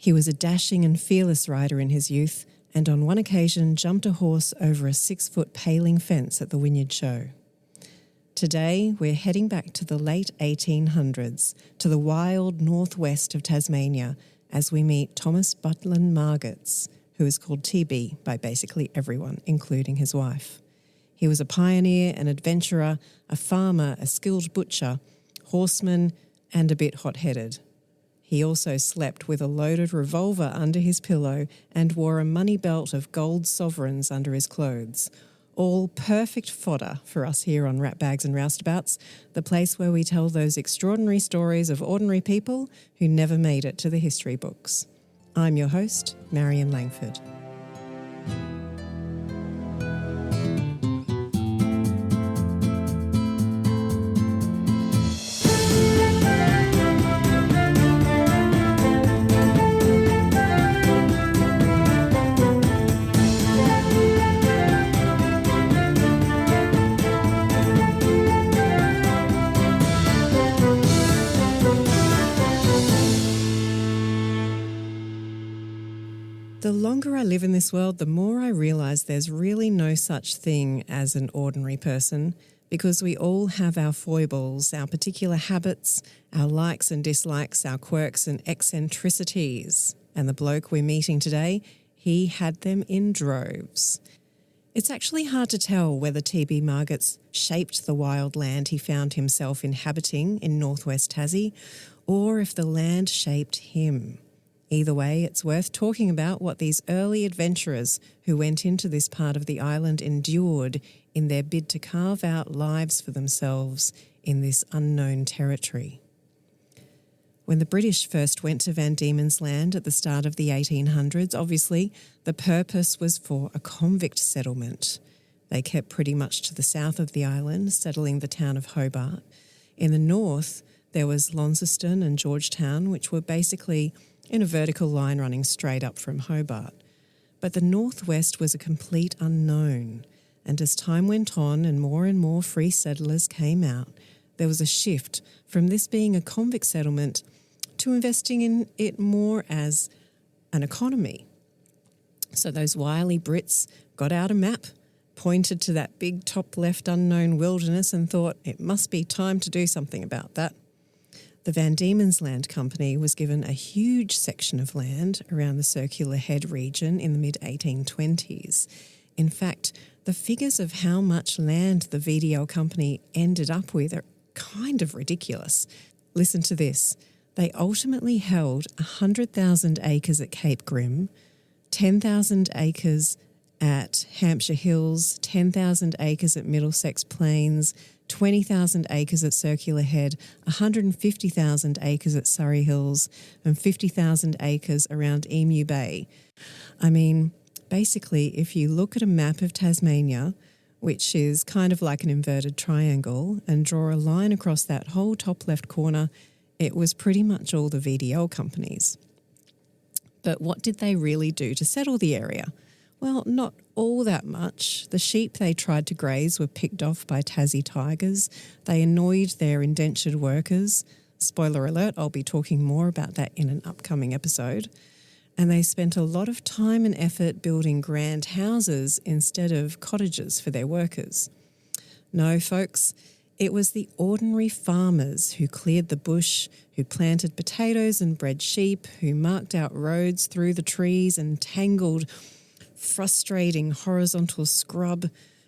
He was a dashing and fearless rider in his youth, and on one occasion jumped a horse over a 6-foot paling fence at the Wynyard Show. Today, we're heading back to the late 1800s, to the wild northwest of Tasmania, as we meet Thomas Butland Margetts, who is called TB by basically everyone, including his wife. He was a pioneer, an adventurer, a farmer, a skilled butcher, horseman, and a bit hot-headed. He also slept with a loaded revolver under his pillow and wore a money belt of gold sovereigns under his clothes. All perfect fodder for us here on Ratbags and Roustabouts, the place where we tell those extraordinary stories of ordinary people who never made it to the history books. I'm your host, Marion Langford. The longer I live in this world, the more I realise there's really no such thing as an ordinary person, because we all have our foibles, our particular habits, our likes and dislikes, our quirks and eccentricities. And the bloke we're meeting today, he had them in droves. It's actually hard to tell whether TB Margetts shaped the wild land he found himself inhabiting in northwest Tassie, or if the land shaped him. Either way, it's worth talking about what these early adventurers who went into this part of the island endured in their bid to carve out lives for themselves in this unknown territory. When the British first went to Van Diemen's Land at the start of the 1800s, obviously the purpose was for a convict settlement. They kept pretty much to the south of the island, settling the town of Hobart. In the north, there was Launceston and Georgetown, which were basically in a vertical line running straight up from Hobart. But the northwest was a complete unknown, and as time went on and more free settlers came out, there was a shift from this being a convict settlement to investing in it more as an economy. So those wily Brits got out a map, pointed to that big top left unknown wilderness and thought it must be time to do something about that. The Van Diemen's Land Company was given a huge section of land around the Circular Head region in the mid-1820s. In fact, the figures of how much land the VDL Company ended up with are kind of ridiculous. Listen to this. They ultimately held 100,000 acres at Cape Grim, 10,000 acres at Hampshire Hills, 10,000 acres at Middlesex Plains, 20,000 acres at Circular Head, 150,000 acres at Surrey Hills, and 50,000 acres around Emu Bay. I mean, basically, if you look at a map of Tasmania, which is kind of like an inverted triangle, and draw a line across that whole top left corner, it was pretty much all the VDL companies. But what did they really do to settle the area? Well, not all that much. The sheep they tried to graze were picked off by Tassie tigers. They annoyed their indentured workers. Spoiler alert, I'll be talking more about that in an upcoming episode. And they spent a lot of time and effort building grand houses instead of cottages for their workers. No, folks, it was the ordinary farmers who cleared the bush, who planted potatoes and bred sheep, who marked out roads through the trees and tangled frustrating horizontal scrub,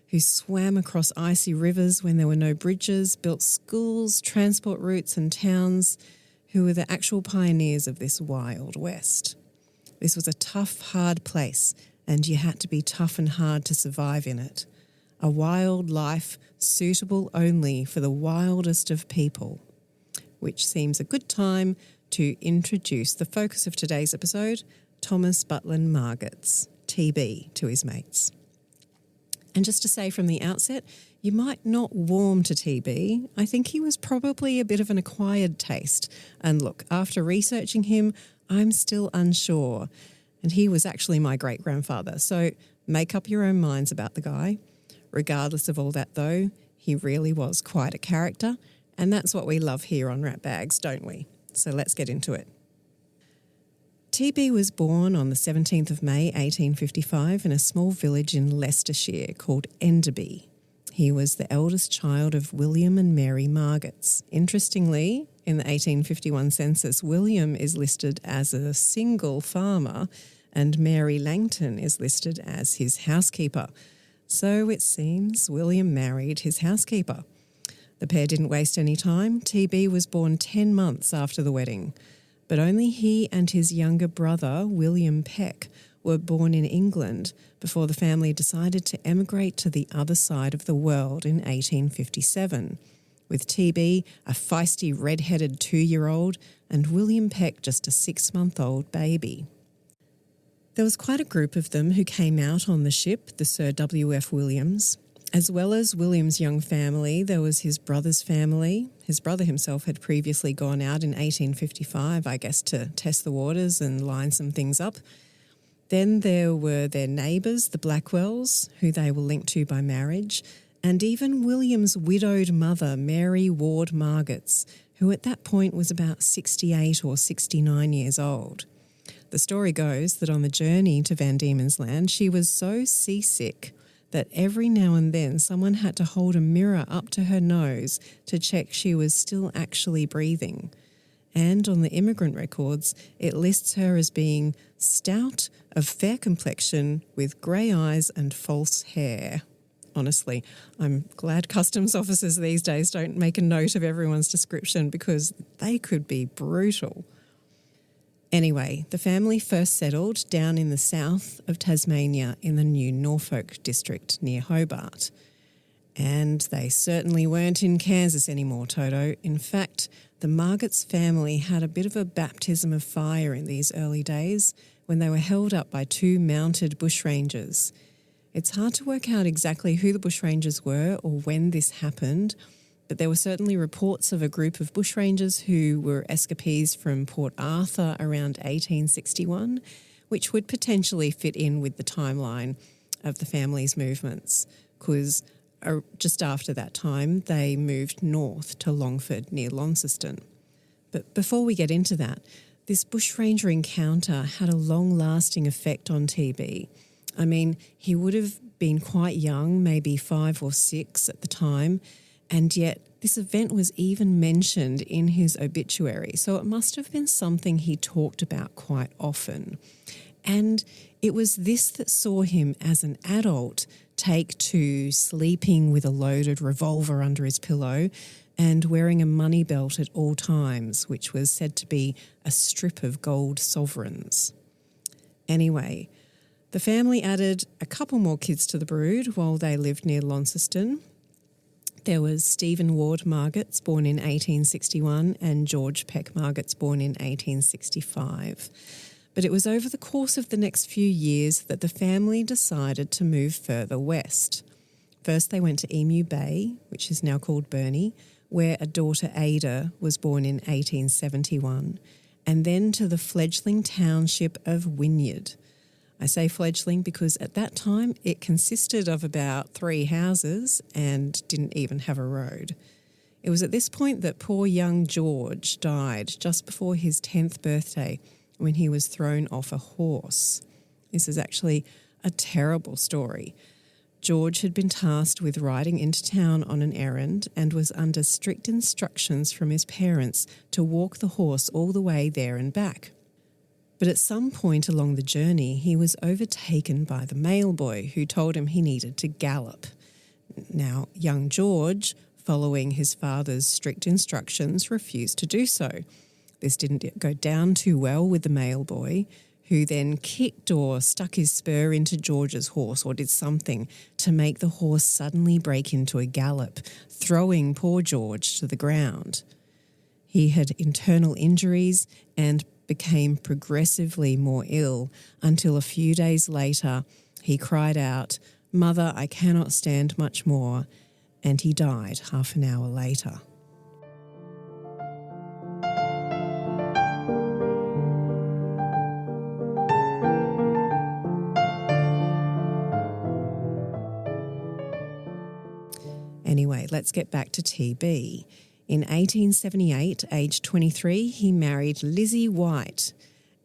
who swam across icy rivers when there were no bridges, built schools, transport routes and towns, who were the actual pioneers of this wild west. This was a tough, hard place, and you had to be tough and hard to survive in it. A wild life suitable only for the wildest of people, which seems a good time to introduce the focus of today's episode, Thomas Butland Margetts, TB, to his mates. And just to say from the outset, you might not warm to TB. I think he was probably a bit of an acquired taste. And look, after researching him, I'm still unsure. And he was actually my great-grandfather, so make up your own minds about the guy. Regardless of all that, though, he really was quite a character, and that's what we love here on Ratbags, don't we? So let's get into it. TB was born on the 17th of May 1855 in a small village in Leicestershire called Enderby. He was the eldest child of William and Mary Margetts. Interestingly, in the 1851 census, William is listed as a single farmer and Mary Langton is listed as his housekeeper. So it seems William married his housekeeper. The pair didn't waste any time. TB was born 10 months after the wedding. But only he and his younger brother, William Peck, were born in England before the family decided to emigrate to the other side of the world in 1857, with TB a feisty red-headed 2-year-old and William Peck just a 6-month-old baby. There was quite a group of them who came out on the ship, the Sir W.F. Williams. As well as William's young family, there was his brother's family. His brother himself had previously gone out in 1855, I guess, to test the waters and line some things up. Then there were their neighbours, the Blackwells, who they were linked to by marriage, and even William's widowed mother, Mary Ward Margetts, who at that point was about 68 or 69 years old. The story goes that on the journey to Van Diemen's Land, she was so seasick that every now and then someone had to hold a mirror up to her nose to check she was still actually breathing. And on the immigrant records, it lists her as being stout, of fair complexion, with grey eyes and false hair. Honestly, I'm glad customs officers these days don't make a note of everyone's description because they could be brutal. Anyway, the family first settled down in the south of Tasmania in the new Norfolk district near Hobart. And they certainly weren't in Kansas anymore, Toto. In fact, the Margetts family had a bit of a baptism of fire in these early days when they were held up by 2 mounted bushrangers. It's hard to work out exactly who the bushrangers were or when this happened, but there were certainly reports of a group of bushrangers who were escapees from Port Arthur around 1861, which would potentially fit in with the timeline of the family's movements, because just after that time they moved north to Longford near Launceston. But before we get into that, this bushranger encounter had a long-lasting effect on TB. I mean, he would have been quite young, maybe 5 or 6 at the time, and yet this event was even mentioned in his obituary, so it must have been something he talked about quite often. And it was this that saw him as an adult take to sleeping with a loaded revolver under his pillow and wearing a money belt at all times, which was said to be a strip of gold sovereigns. Anyway, the family added a couple more kids to the brood while they lived near Launceston. There was Stephen Ward Margetts, born in 1861, and George Peck Margetts, born in 1865. But it was over the course of the next few years that the family decided to move further west. First, they went to Emu Bay, which is now called Burnie, where a daughter, Ada, was born in 1871, and then to the fledgling township of Wynyard. I say fledgling because at that time it consisted of about 3 houses and didn't even have a road. It was at this point that poor young George died just before his 10th birthday when he was thrown off a horse. This is actually a terrible story. George had been tasked with riding into town on an errand and was under strict instructions from his parents to walk the horse all the way there and back. But at some point along the journey, he was overtaken by the mailboy who told him he needed to gallop. Now, young George, following his father's strict instructions, refused to do so. This didn't go down too well with the mailboy, who then kicked or stuck his spur into George's horse or did something to make the horse suddenly break into a gallop, throwing poor George to the ground. He had internal injuries and became progressively more ill until a few days later he cried out, "Mother, I cannot stand much more," and he died half an hour later. Anyway, let's get back to TB. In 1878, aged 23, he married Lizzie White,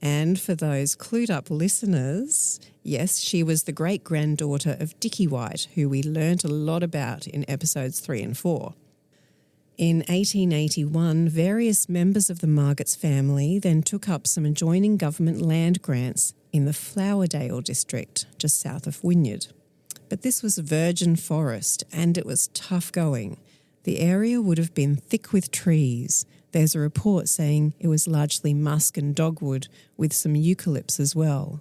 And for those clued up listeners, yes, she was the great-granddaughter of Dickie White, who we learnt a lot about in episodes 3 and 4. In 1881, various members of the Margetts family then took up some adjoining government land grants in the Flowerdale district, just south of Wynyard. But this was virgin forest and it was tough going. The area would have been thick with trees. There's a report saying it was largely musk and dogwood with some eucalypts as well.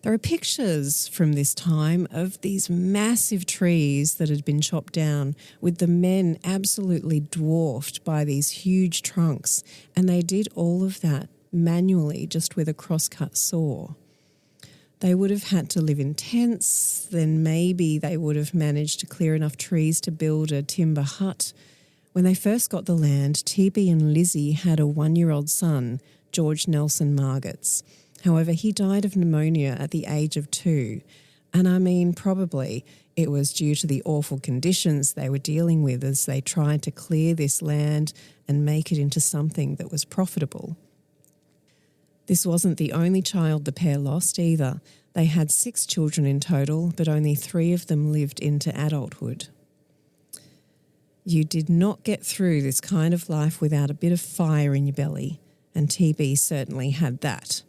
There are pictures from this time of these massive trees that had been chopped down with the men absolutely dwarfed by these huge trunks, and they did all of that manually just with a crosscut saw. They would have had to live in tents, then maybe they would have managed to clear enough trees to build a timber hut. When they first got the land, TB and Lizzie had a 1-year-old son, George Nelson Margetts. However, he died of pneumonia at the age of 2. And I mean, probably it was due to the awful conditions they were dealing with as they tried to clear this land and make it into something that was profitable. This wasn't the only child the pair lost either. They had 6 children in total, but only 3 of them lived into adulthood. You did not get through this kind of life without a bit of fire in your belly, and TB certainly had that.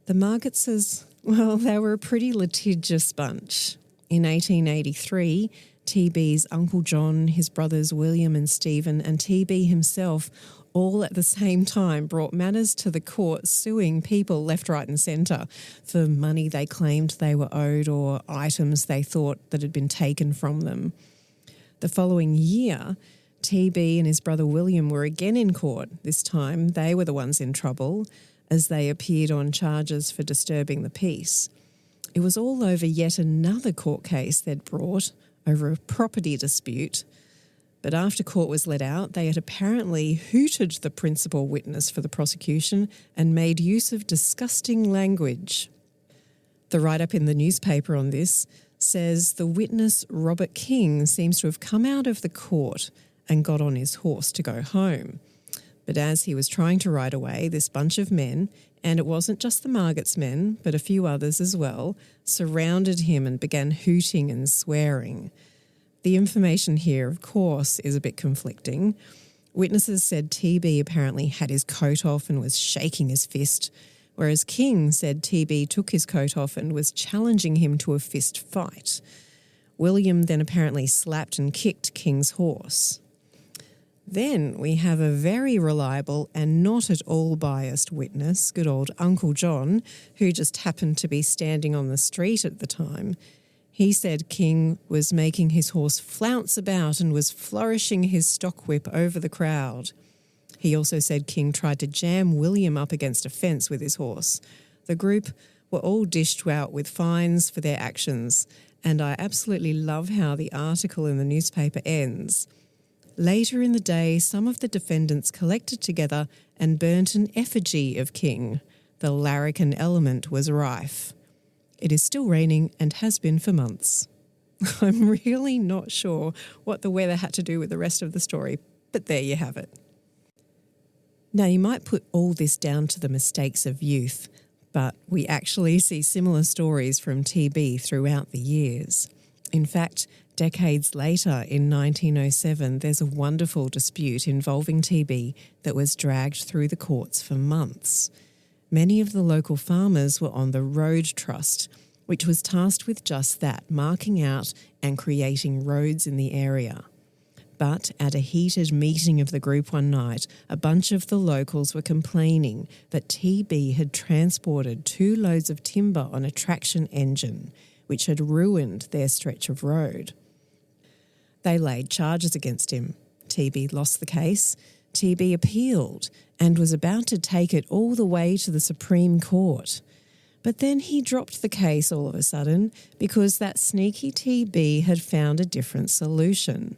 The Margettses, well, they were a pretty litigious bunch. In 1883, TB's Uncle John, his brothers William and Stephen, and TB himself all at the same time brought matters to the court suing people left, right and centre for money they claimed they were owed or items they thought that had been taken from them. The following year, TB and his brother William were again in court. This time they were the ones in trouble as they appeared on charges for disturbing the peace. It was all over yet another court case they'd brought over a property dispute. But after court was let out, they had apparently hooted the principal witness for the prosecution and made use of disgusting language. The write-up in the newspaper on this says the witness, Robert King, seems to have come out of the court and got on his horse to go home. But as he was trying to ride away, this bunch of men, and it wasn't just the Margetts men, but a few others as well, surrounded him and began hooting and swearing. The information here, of course, is a bit conflicting. Witnesses said TB apparently had his coat off and was shaking his fist, whereas King said TB took his coat off and was challenging him to a fist fight. William then apparently slapped and kicked King's horse. Then we have a very reliable and not at all biased witness, good old Uncle John, who just happened to be standing on the street at the time. He said King was making his horse flounce about and was flourishing his stock whip over the crowd. He also said King tried to jam William up against a fence with his horse. The group were all dished out with fines for their actions, and I absolutely love how the article in the newspaper ends. Later in the day, some of the defendants collected together and burnt an effigy of King. The larrikin element was rife. It is still raining and has been for months. I'm really not sure what the weather had to do with the rest of the story, but there you have it. Now, you might put all this down to the mistakes of youth, but we actually see similar stories from TB throughout the years. In fact, decades later, in 1907, there's a wonderful dispute involving TB that was dragged through the courts for months. Many of the local farmers were on the Road Trust, which was tasked with just that, marking out and creating roads in the area. But at a heated meeting of the group one night, a bunch of the locals were complaining that TB had transported 2 loads of timber on a traction engine, which had ruined their stretch of road. They laid charges against him. TB lost the case. TB appealed and was about to take it all the way to the Supreme Court. But then he dropped the case all of a sudden because that sneaky TB had found a different solution.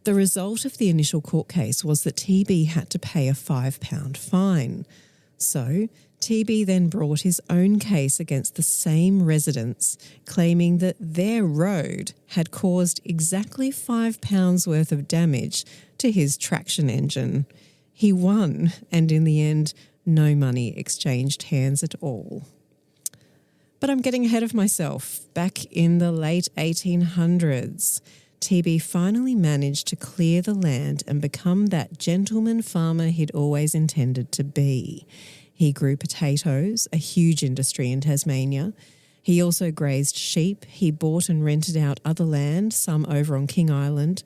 The result of the initial court case was that TB had to pay a £5 fine. So TB then brought his own case against the same residents, claiming that their road had caused exactly £5 worth of damage to his traction engine. He won, and in the end, No money exchanged hands at all. But I'm getting ahead of myself. Back in the late 1800s, TB finally managed to clear the land and become that gentleman farmer he'd always intended to be. He grew potatoes, a huge industry in Tasmania. He also grazed sheep. He bought and rented out other land, some over on King Island.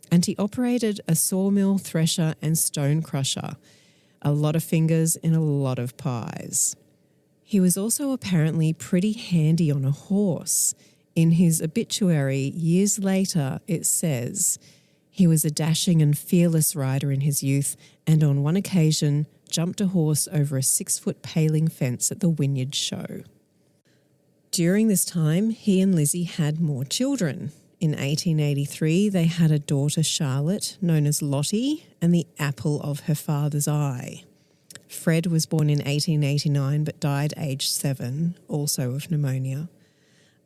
And he operated a sawmill, thresher and stone crusher. A lot of fingers in a lot of pies. He was also apparently pretty handy on a horse. In his obituary, years later, it says, he was a dashing and fearless rider in his youth and on one occasion jumped a horse over a 6-foot paling fence at the Wynyard Show. During this time, he and Lizzie had more children. In 1883, they had a daughter, Charlotte, known as Lottie, and the apple of her father's eye. Fred was born in 1889 but died aged 7, also of pneumonia.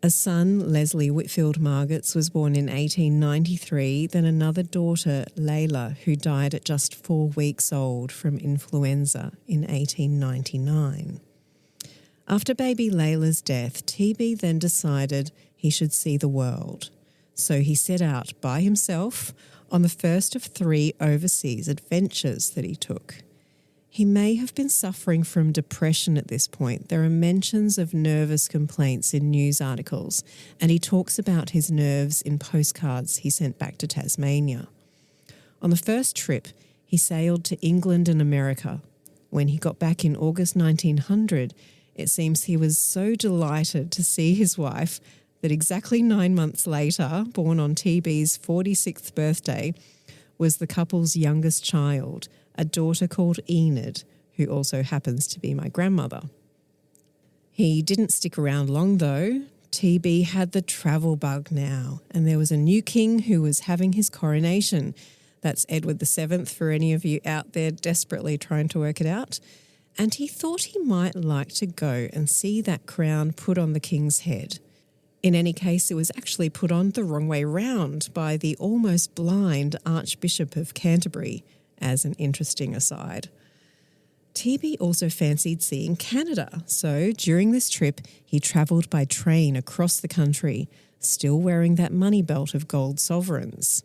A son, Leslie Whitfield Margetts, was born in 1893, then another daughter, Layla, who died at just 4 weeks old from influenza in 1899. After baby Layla's death, TB then decided he should see the world. So he set out by himself on the first of 3 overseas adventures that he took. He may have been suffering from depression at this point. There are mentions of nervous complaints in news articles, and he talks about his nerves in postcards he sent back to Tasmania. On the first trip, he sailed to England and America. When he got back in August 1900, it seems he was so delighted to see his wife that exactly 9 months later, born on TB's 46th birthday, was the couple's youngest child, a daughter called Enid, who also happens to be my grandmother. He didn't stick around long though. TB had the travel bug now, and there was a new king who was having his coronation. That's Edward VII for any of you out there desperately trying to work it out. And he thought he might like to go and see that crown put on the king's head. In any case, it was actually put on the wrong way round by the almost blind Archbishop of Canterbury, as an interesting aside. TB also fancied seeing Canada, so during this trip he travelled by train across the country, still wearing that money belt of gold sovereigns.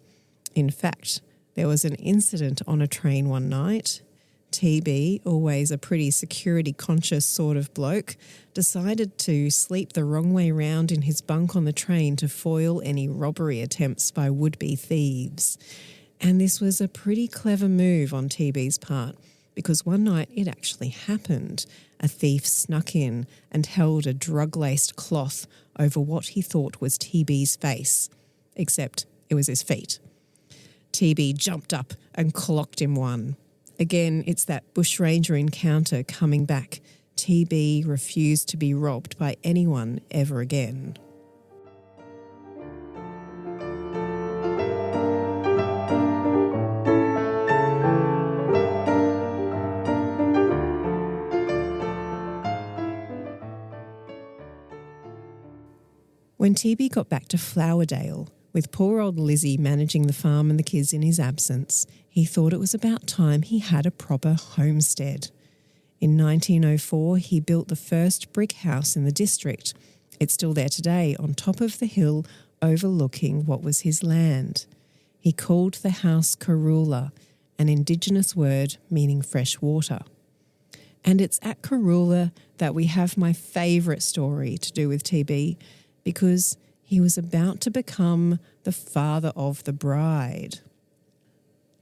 In fact, there was an incident on a train one night. TB, always a pretty security-conscious sort of bloke, decided to sleep the wrong way round in his bunk on the train to foil any robbery attempts by would-be thieves. And this was a pretty clever move on TB's part, because one night it actually happened. A thief snuck in and held a drug-laced cloth over what he thought was TB's face, except it was his feet. TB jumped up and clocked him one. Again, it's that bushranger encounter coming back. TB refused to be robbed by anyone ever again. When TB got back to Flowerdale, with poor old Lizzie managing the farm and the kids in his absence, he thought it was about time he had a proper homestead. In 1904, he built the first brick house in the district. It's still there today, on top of the hill overlooking what was his land. He called the house Corula, an Indigenous word meaning fresh water. And it's at Corula that we have my favourite story to do with TB, because he was about to become the father of the bride.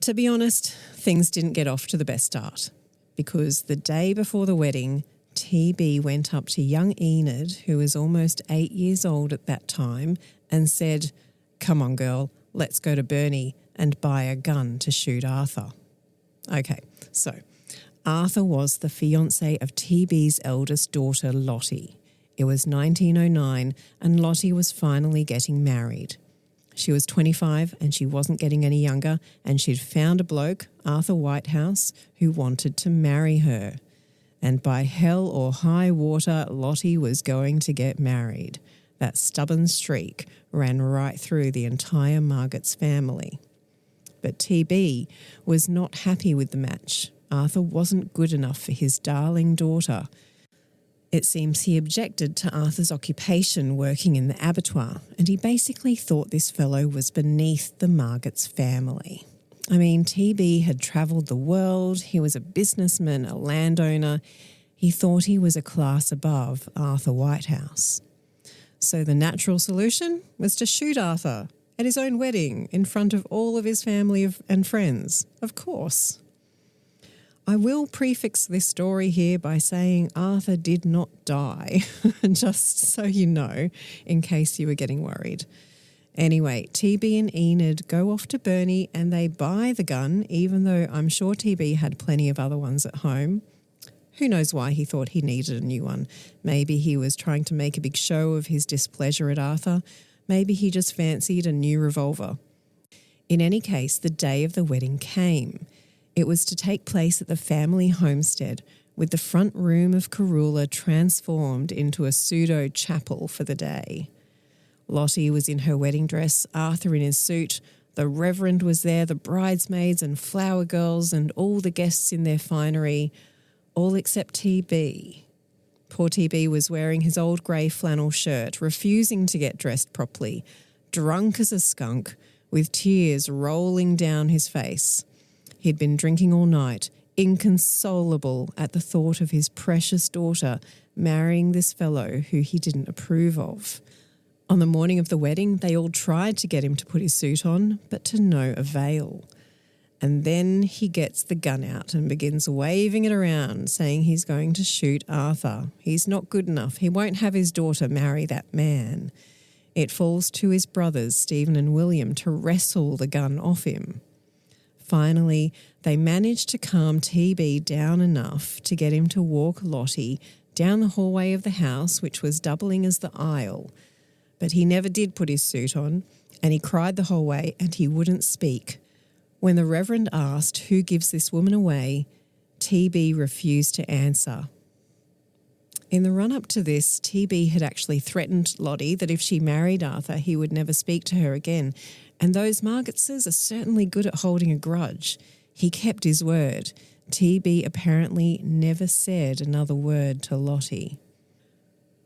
To be honest, things didn't get off to the best start, because the day before the wedding, TB went up to young Enid, who was almost 8 years old at that time, and said, "Come on, girl, let's go to Burnie and buy a gun to shoot Arthur." Okay, so Arthur was the fiancé of TB's eldest daughter, Lottie. It was 1909 and Lottie was finally getting married. She was 25 and she wasn't getting any younger, and she'd found a bloke, Arthur Whitehouse, who wanted to marry her. And by hell or high water, Lottie was going to get married. That stubborn streak ran right through the entire Margetts family. But TB was not happy with the match. Arthur wasn't good enough for his darling daughter. It seems he objected to Arthur's occupation working in the abattoir, and he basically thought this fellow was beneath the Margetts family. I mean, TB had travelled the world, he was a businessman, a landowner. He thought he was a class above Arthur Whitehouse. So the natural solution was to shoot Arthur at his own wedding in front of all of his family and friends, of course. I will prefix this story here by saying Arthur did not die, just so you know, in case you were getting worried. Anyway, TB and Enid go off to Burnie and they buy the gun, even though I'm sure TB had plenty of other ones at home. Who knows why he thought he needed a new one? Maybe he was trying to make a big show of his displeasure at Arthur. Maybe he just fancied a new revolver. In any case, the day of the wedding came. It was to take place at the family homestead, with the front room of Corula transformed into a pseudo-chapel for the day. Lottie was in her wedding dress, Arthur in his suit, the Reverend was there, the bridesmaids and flower girls and all the guests in their finery, all except TB. Poor TB was wearing his old grey flannel shirt, refusing to get dressed properly, drunk as a skunk, with tears rolling down his face. He'd been drinking all night, inconsolable at the thought of his precious daughter marrying this fellow who he didn't approve of. On the morning of the wedding, they all tried to get him to put his suit on, but to no avail. And then he gets the gun out and begins waving it around, saying he's going to shoot Arthur. He's not good enough. He won't have his daughter marry that man. It falls to his brothers, Stephen and William, to wrestle the gun off him. Finally, they managed to calm TB down enough to get him to walk Lottie down the hallway of the house, which was doubling as the aisle. But he never did put his suit on, and he cried the whole way, and he wouldn't speak. When the Reverend asked who gives this woman away, TB refused to answer. In the run-up to this, TB had actually threatened Lottie that if she married Arthur, he would never speak to her again. And those Margettses are certainly good at holding a grudge. He kept his word. TB apparently never said another word to Lottie.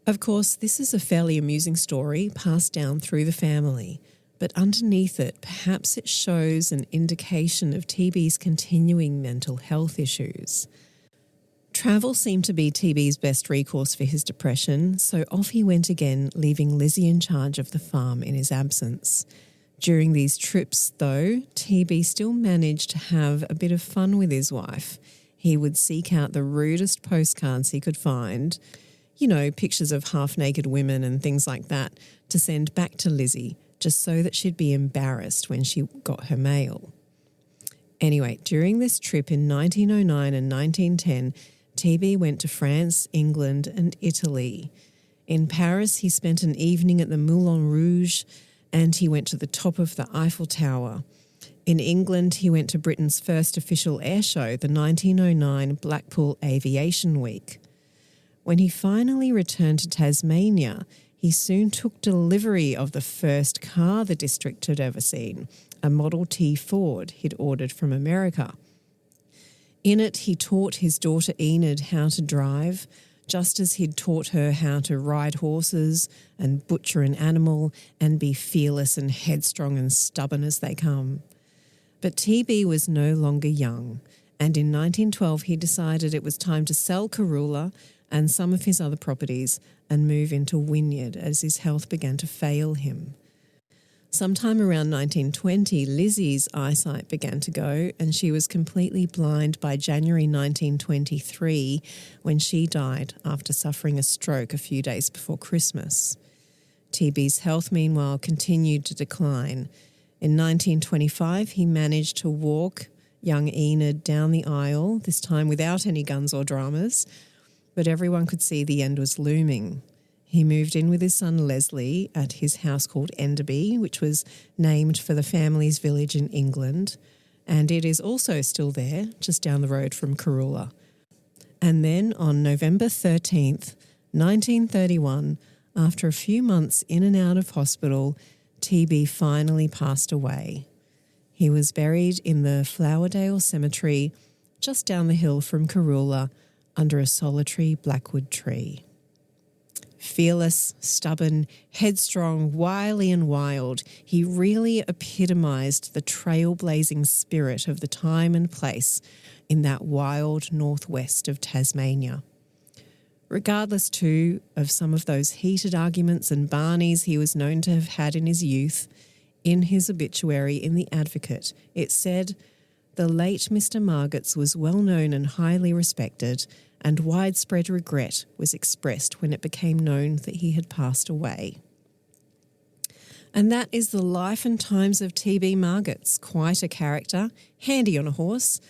Of course, this is a fairly amusing story passed down through the family, but underneath it, perhaps it shows an indication of TB's continuing mental health issues. Travel seemed to be TB's best recourse for his depression, so off he went again, leaving Lizzie in charge of the farm in his absence. During these trips, though, TB still managed to have a bit of fun with his wife. He would seek out the rudest postcards he could find, pictures of half-naked women and things like that, to send back to Lizzie, just so that she'd be embarrassed when she got her mail. Anyway, during this trip in 1909 and 1910, TB went to France, England and Italy. In Paris, he spent an evening at the Moulin Rouge and he went to the top of the Eiffel Tower. In England, he went to Britain's first official air show, the 1909 Blackpool Aviation Week. When he finally returned to Tasmania, he soon took delivery of the first car the district had ever seen, a Model T Ford he'd ordered from America. In it, he taught his daughter Enid how to drive, just as he'd taught her how to ride horses and butcher an animal and be fearless and headstrong and stubborn as they come. But TB was no longer young, and in 1912 he decided it was time to sell Corula and some of his other properties and move into Wynyard as his health began to fail him. Sometime around 1920, Lizzie's eyesight began to go and she was completely blind by January 1923 when she died after suffering a stroke a few days before Christmas. TB's health, meanwhile, continued to decline. In 1925, he managed to walk young Enid down the aisle, this time without any guns or dramas, but everyone could see the end was looming. He moved in with his son Leslie at his house called Enderby, which was named for the family's village in England, and it is also still there, just down the road from Corula. And then on November 13th, 1931, after a few months in and out of hospital, TB finally passed away. He was buried in the Flowerdale cemetery just down the hill from Corula, under a solitary blackwood tree. Fearless, stubborn, headstrong, wily and wild, he really epitomised the trailblazing spirit of the time and place in that wild northwest of Tasmania. Regardless, too, of some of those heated arguments and barneys he was known to have had in his youth, in his obituary in The Advocate, it said, "The late Mr. Margetts was well known and highly respected, and widespread regret was expressed when it became known that he had passed away." And that is the life and times of T.B. Margetts. Quite a character, handy on a horse,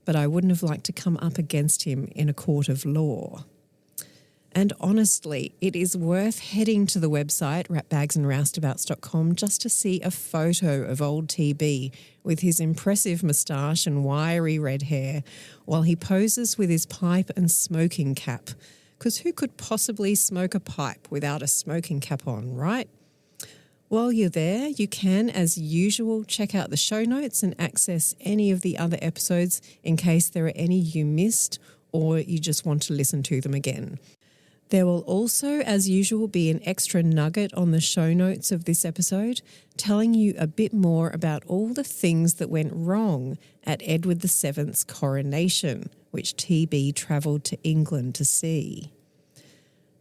but I wouldn't have liked to come up against him in a court of law. And honestly, it is worth heading to the website, ratbagsandroustabouts.com, just to see a photo of old TB with his impressive moustache and wiry red hair while he poses with his pipe and smoking cap. Because who could possibly smoke a pipe without a smoking cap on, right? While you're there, you can, as usual, check out the show notes and access any of the other episodes in case there are any you missed or you just want to listen to them again. There will also, as usual, be an extra nugget on the show notes of this episode telling you a bit more about all the things that went wrong at Edward VII's coronation, which TB travelled to England to see.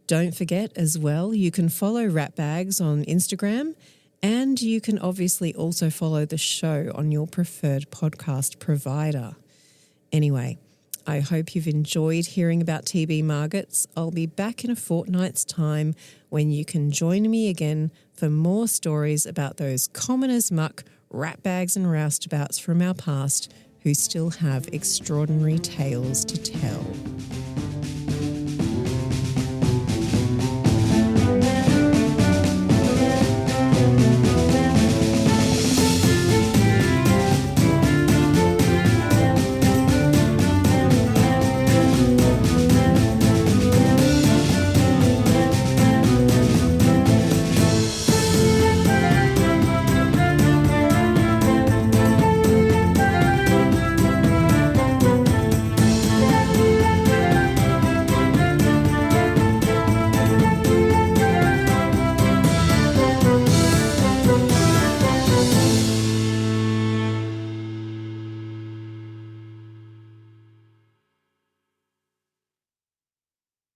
Don't forget as well, you can follow Ratbags on Instagram, and you can obviously also follow the show on your preferred podcast provider. Anyway, I hope you've enjoyed hearing about TB Margetts. I'll be back in a fortnight's time when you can join me again for more stories about those common as muck ratbags and roustabouts from our past who still have extraordinary tales to tell.